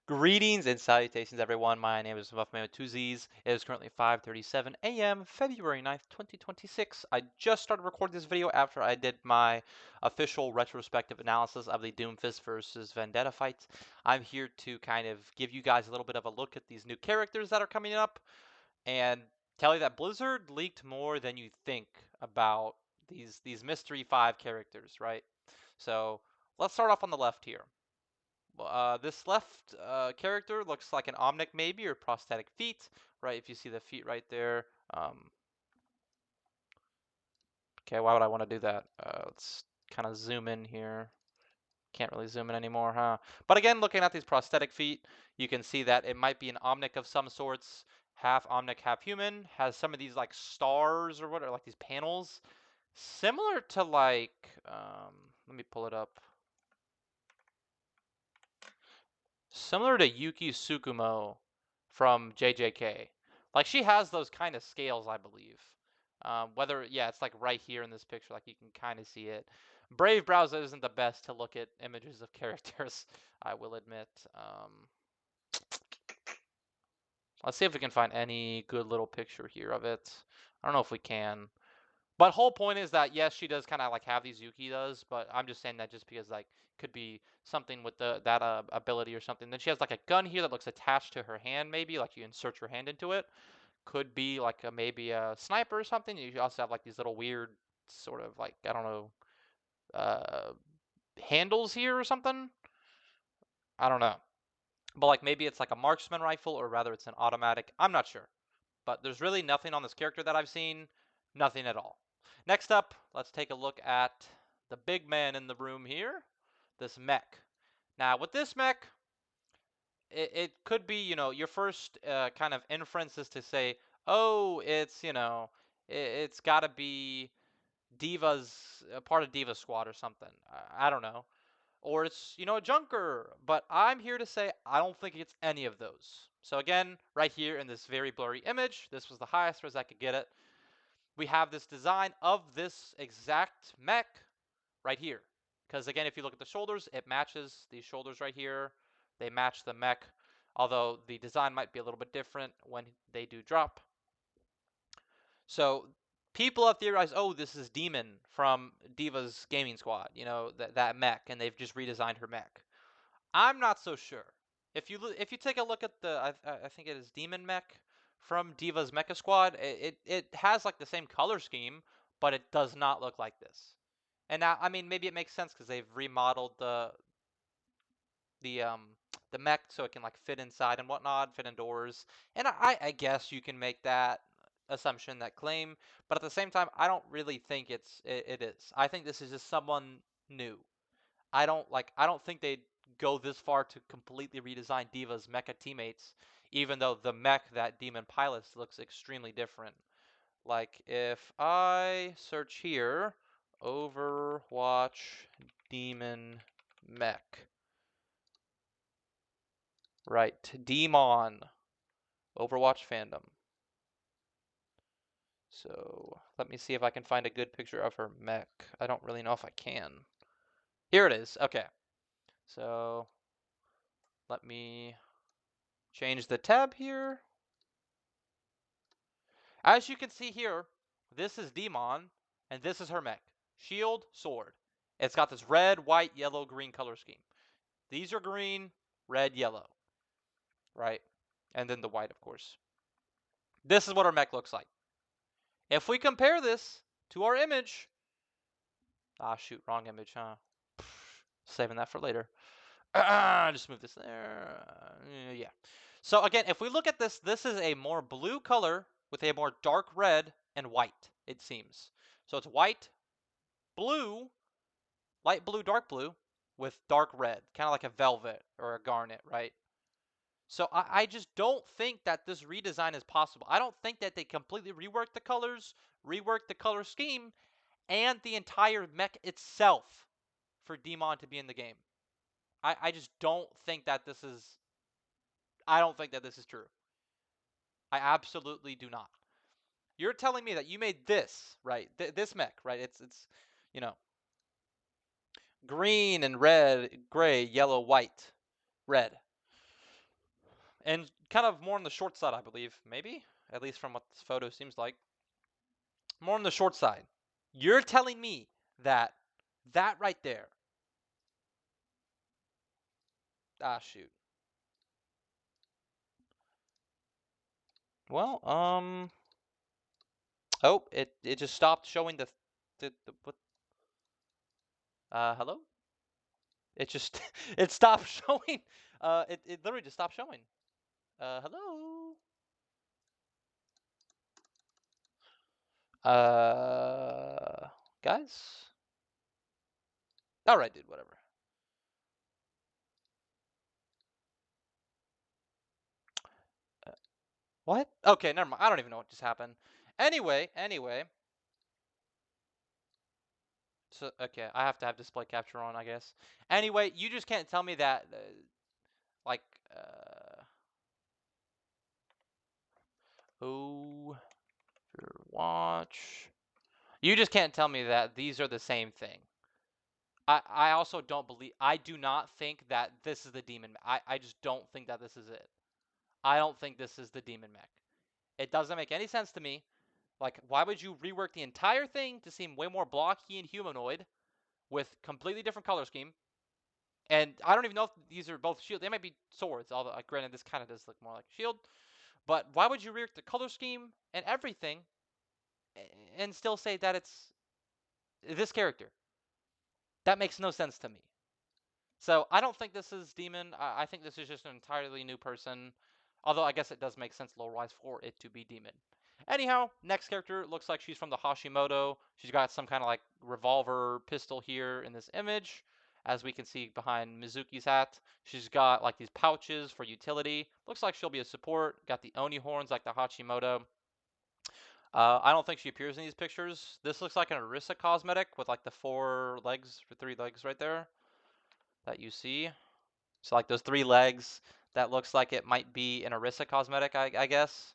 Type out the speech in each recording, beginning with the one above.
Greetings and salutations, everyone. My name is Muffman with two Z's. It is currently 5:37 a.m., February 9th, 2026. I just started recording this video after I did my official retrospective analysis of the Doomfist versus Vendetta fight. I'm here to kind of give you guys a little bit of a look at these new characters that are coming up and tell you that Blizzard leaked more than you think about these Mystery 5 characters, right? So let's start off on the left here. This left character looks like an Omnic maybe or prosthetic feet, right? If you see the feet right there. Okay, why would I want to do that? Let's kind of zoom in here. Can't really zoom in anymore, huh? But again, looking at these prosthetic feet, you can see that it might be an Omnic of some sorts, half Omnic, half human. Has some of these like stars or what, or like these panels, similar to like, let me pull it up. Similar to Yuki Tsukumo from JJK. Like she has those kind of scales, I believe. Yeah, it's like right here in this picture, like you can kind of see it. Brave browser isn't the best to look at images of characters, I will admit. Let's see if we can find any good little picture here of it. I don't know if we can. But whole point is that yes, she does kind of like have these Yuki does, but I'm just saying that just because like could be something with that ability or something. Then she has like a gun here that looks attached to her hand, maybe like you insert your hand into it. Could be like maybe a sniper or something. You also have like these little weird sort of like I don't know uh, handles here or something. I don't know, but like maybe it's like a marksman rifle or rather it's an automatic. I'm not sure. But there's really nothing on this character that I've seen. Nothing at all. Next up, let's take a look at the big man in the room here, this mech. Now, with this mech, it could be, your first kind of inference is to say, oh, it's got to be Diva's, part of Diva Squad or something. I don't know. Or it's, a junker. But I'm here to say I don't think it's any of those. So again, right here in this very blurry image, this was the highest res I could get it. We have this design of this exact mech right here. Because again, if you look at the shoulders, it matches these shoulders right here. They match the mech, although the design might be a little bit different when they do drop. So people have theorized, oh, this is Demon from Diva's Gaming Squad, that mech, and they've just redesigned her mech. I'm not so sure. If you take a look at I think it is Demon Mech from Diva's Mecha Squad, it has like the same color scheme, but it does not look like this. And now, I mean, maybe it makes sense because they've remodeled the um the mech so it can like fit inside and whatnot, fit indoors. And I guess you can make that assumption, that claim, but at the same time, I don't really think it is. I think this is just someone new. I don't think they'd go this far to completely redesign Diva's mecha teammates, even though the mech that Demon pilots looks extremely different. Like if I search here, Overwatch Demon mech. Right, Demon. Overwatch fandom. So let me see if I can find a good picture of her mech. I don't really know if I can. Here it is. Okay. So let me change the tab here. As you can see here, this is Demon, and this is her mech. Shield, sword. It's got this red, white, yellow, green color scheme. These are green, red, yellow, right? And then the white, of course. This is what our mech looks like. If we compare this to our image, shoot, wrong image, huh? Saving that for later. Just move this there. Yeah. So again, if we look at this, this is a more blue color with a more dark red and white, it seems. So it's white, blue, light blue, dark blue, with dark red, kind of like a velvet or a garnet, right? So I just don't think that this redesign is possible. I don't think that they completely reworked the colors, reworked the color scheme, and the entire mech itself for Demon to be in the game. I just don't think that this is. I don't think that this is true. I absolutely do not. You're telling me that you made this right, this mech, right? It's you know green and red, gray, yellow, white, red. And kind of more on the short side, I believe. Maybe? At least from what this photo seems like. More on the short side. You're telling me that that right there. Ah, shoot. Well, oh, it just stopped showing the what? Hello? It just it stopped showing. It literally just stopped showing. Hello? Guys? All right, dude, whatever. What? Okay, never mind. I don't even know what just happened. Anyway. So, okay, I have to have display capture on, I guess. Anyway, you just can't tell me that, like, oh, watch. You just can't tell me that these are the same thing. I also don't believe, I do not think that this is the demon. I just don't think that this is it. I don't think this is the demon mech. It doesn't make any sense to me. Like, why would you rework the entire thing to seem way more blocky and humanoid with completely different color scheme? And I don't even know if these are both shield. They might be swords, although granted this kind of does look more like a shield. But why would you rework the color scheme and everything and still say that it's this character? That makes no sense to me. So I don't think this is Demon. I think this is just an entirely new person. Although I guess it does make sense lore-wise for it to be Demon. Anyhow, next character looks like she's from the Hashimoto. She's got some kind of like revolver pistol here in this image. As we can see behind Mizuki's hat. She's got like these pouches for utility. Looks like she'll be a support. Got the Oni horns like the Hashimoto. I don't think she appears in these pictures. This looks like an Orisa cosmetic with like the 3 legs right there that you see. So like those 3 legs, that looks like it might be an Orisa cosmetic, I guess.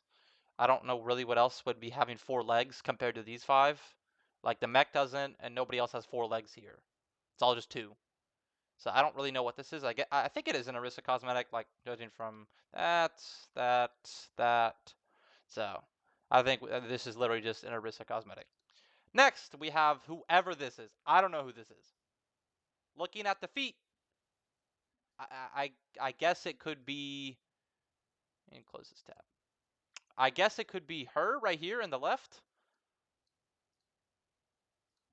I don't know really what else would be having 4 legs compared to these 5. Like the mech doesn't, and nobody else has 4 legs here. It's all just 2. So I don't really know what this is. I think it is an Orisa cosmetic, like judging from that, that, that. So I think this is literally just an Orisa cosmetic. Next, we have whoever this is. I don't know who this is. Looking at the feet, I guess it could be. And close this tab. I guess it could be her right here in the left.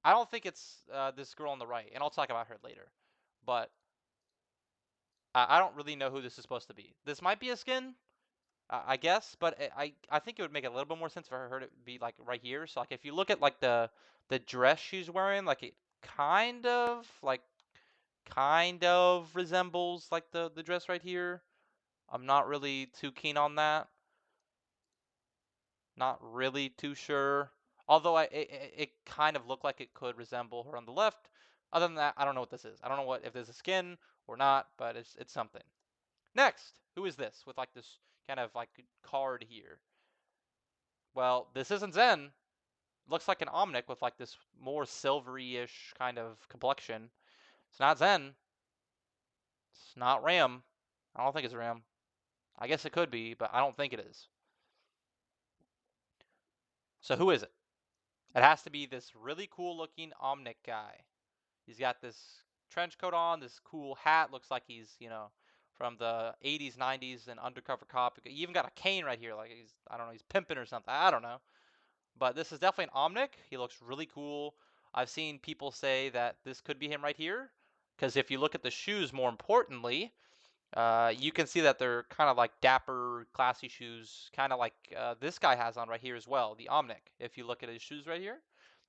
I don't think it's this girl on the right, and I'll talk about her later. But I don't really know who this is supposed to be. This might be a skin, I guess, but I think it would make a little bit more sense for her to be like right here. So like if you look at like the dress she's wearing, like it kind of resembles like the dress right here. I'm not really too keen on that. Not really too sure. Although it kind of looked like it could resemble her on the left. Other than that, I don't know what this is. I don't know if there's a skin or not, but it's something. Next, who is this with like this kind of like card here? Well, this isn't Zen. Looks like an Omnic with like this more silvery-ish kind of complexion. It's not Zen. It's not Ram. I don't think it's Ram. I guess it could be, but I don't think it is. So who is it? It has to be this really cool looking Omnic guy. He's got this trench coat on, this cool hat. Looks like he's, from the 80s, 90s, an undercover cop. He even got a cane right here. Like I don't know, he's pimping or something. I don't know. But this is definitely an Omnic. He looks really cool. I've seen people say that this could be him right here. Because if you look at the shoes, more importantly, you can see that they're kind of like dapper, classy shoes, kind of like this guy has on right here as well, the Omnic. If you look at his shoes right here,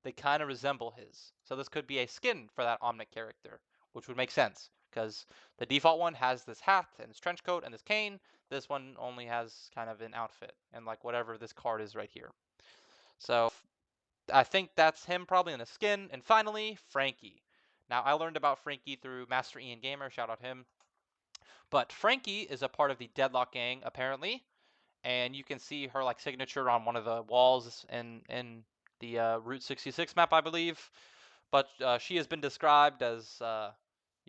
they kind of resemble his. So this could be a skin for that Omnic character, which would make sense because the default one has this hat and this trench coat and this cane. This one only has kind of an outfit and like whatever this card is right here. So I think that's him probably in a skin. And finally, Frankie. Now I learned about Frankie through Master Ian Gamer. Shout out him. But Frankie is a part of the Deadlock gang, apparently, and you can see her like signature on one of the walls in the Route 66 map, I believe. But she has been described as,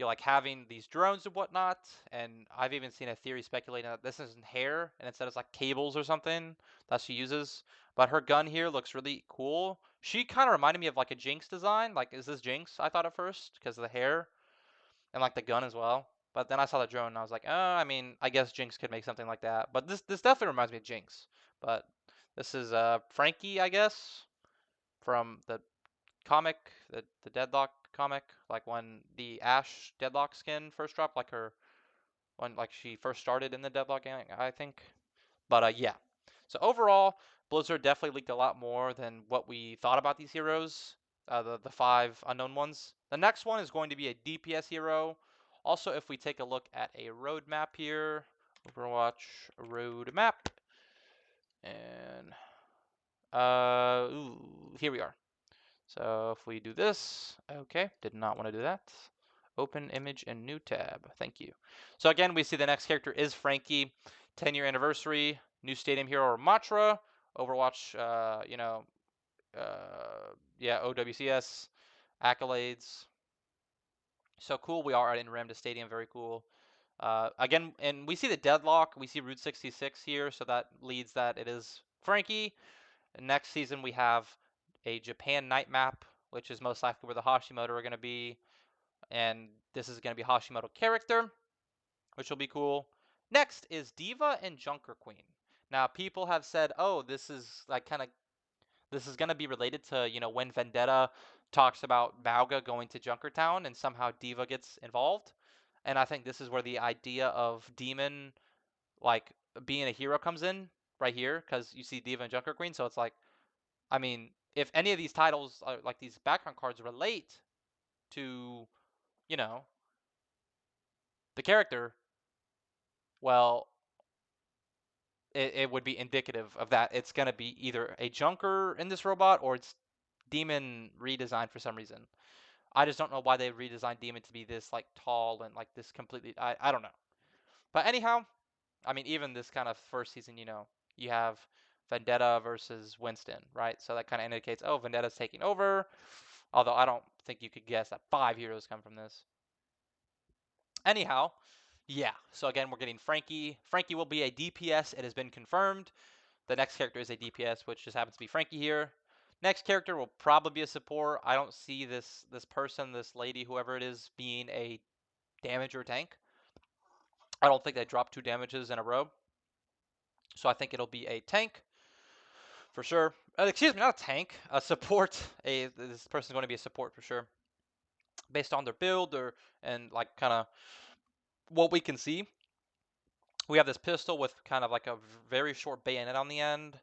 you like having these drones and whatnot. And I've even seen a theory speculating that this isn't hair and instead it's like cables or something that she uses. But her gun here looks really cool. She kind of reminded me of like a Jinx design. Like, is this Jinx? I thought at first because of the hair and like the gun as well. But then I saw the drone and I was like, oh, I mean, I guess Jinx could make something like that. But this definitely reminds me of Jinx. But this is Frankie, I guess, from the comic, the Deadlock comic, like when the Ash Deadlock skin first dropped, like her when like she first started in the Deadlock gang, I think. But yeah. So overall, Blizzard definitely leaked a lot more than what we thought about these heroes. The five unknown ones. The next one is going to be a DPS hero. Also, if we take a look at a roadmap here, Overwatch roadmap, and here we are. So if we do this, okay, did not want to do that. Open image and new tab. Thank you. So again, we see the next character is Frankie. 10-year anniversary, new stadium hero Matra, Overwatch, yeah, OWCS, accolades. So cool. We are at in-rim stadium. Very cool. Again, and we see the deadlock. We see Route 66 here, so that leads that it is Frankie. Next season, we have a Japan night map, which is most likely where the Hashimoto are going to be. And this is going to be Hashimoto character, which will be cool. Next is Diva and Junker Queen. Now, people have said, oh, this is like this is going to be related to, when Vendetta talks about Mauga going to Junkertown and somehow Diva gets involved. And I think this is where the idea of Demon, like, being a hero comes in right here, because you see Diva and Junker Queen. So it's like, I mean, if any of these titles, like these background cards, relate to, you know, the character, well, it would be indicative of that. It's going to be either a Junker in this robot or it's Demon redesigned for some reason. I just don't know why they redesigned Demon to be this like tall and like this completely. I don't know. But anyhow, I mean, even this kind of first season, you have Vendetta versus Winston, right? So that kind of indicates, oh, Vendetta's taking over. Although I don't think you could guess that 5 heroes come from this. Anyhow, yeah. So again, we're getting Frankie. Frankie will be a DPS. It has been confirmed. The next character is a DPS, which just happens to be Frankie here. Next character will probably be a support. I don't see this person, this lady, whoever it is, being a damage or tank. I don't think they drop 2 damages in a row. So I think it'll be a tank for sure. Excuse me, not a tank, a support. This person's going to be a support for sure, based on their build and like kind of what we can see. We have this pistol with kind of like a very short bayonet on the end.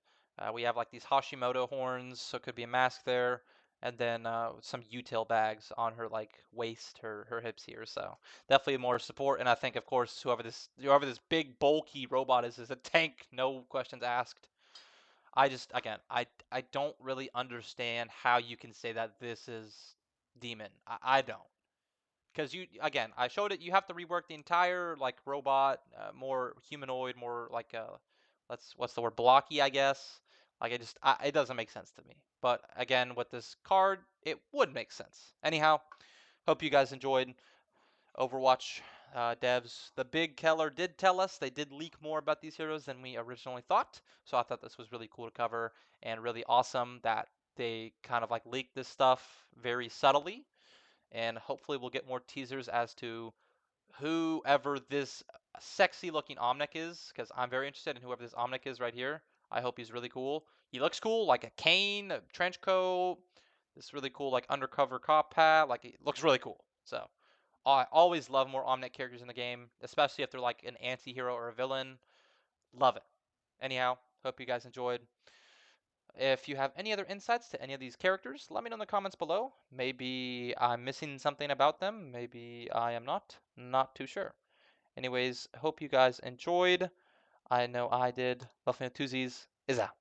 We have like these Hashimoto horns, so it could be a mask there, and then some util bags on her like waist, her hips here. So definitely more support. And I think, of course, whoever this big bulky robot is a tank, no questions asked. Again, I don't really understand how you can say that this is Demon. I don't. Because I showed it. You have to rework the entire like robot, more humanoid, more like what's the word, blocky, I guess. Like it doesn't make sense to me. But again, with this card, it would make sense. Anyhow, hope you guys enjoyed Overwatch devs. The Big Keller did tell us they did leak more about these heroes than we originally thought. So I thought this was really cool to cover and really awesome that they kind of like leaked this stuff very subtly, and hopefully we'll get more teasers as to whoever this sexy looking Omnic is, because I'm very interested in whoever this Omnic is right here. I hope he's really cool. He looks cool, like a cane, a trench coat, this really cool like undercover cop hat. Like, it looks really cool. So I always love more Omnic characters in the game, especially if they're like an anti-hero or a villain. Love it. Anyhow, hope you guys enjoyed. If you have any other insights to any of these characters, let me know in the comments below. Maybe I'm missing something about them. Maybe I am not. Not too sure. Anyways, hope you guys enjoyed. I know I did. Love me Tuesdays is out.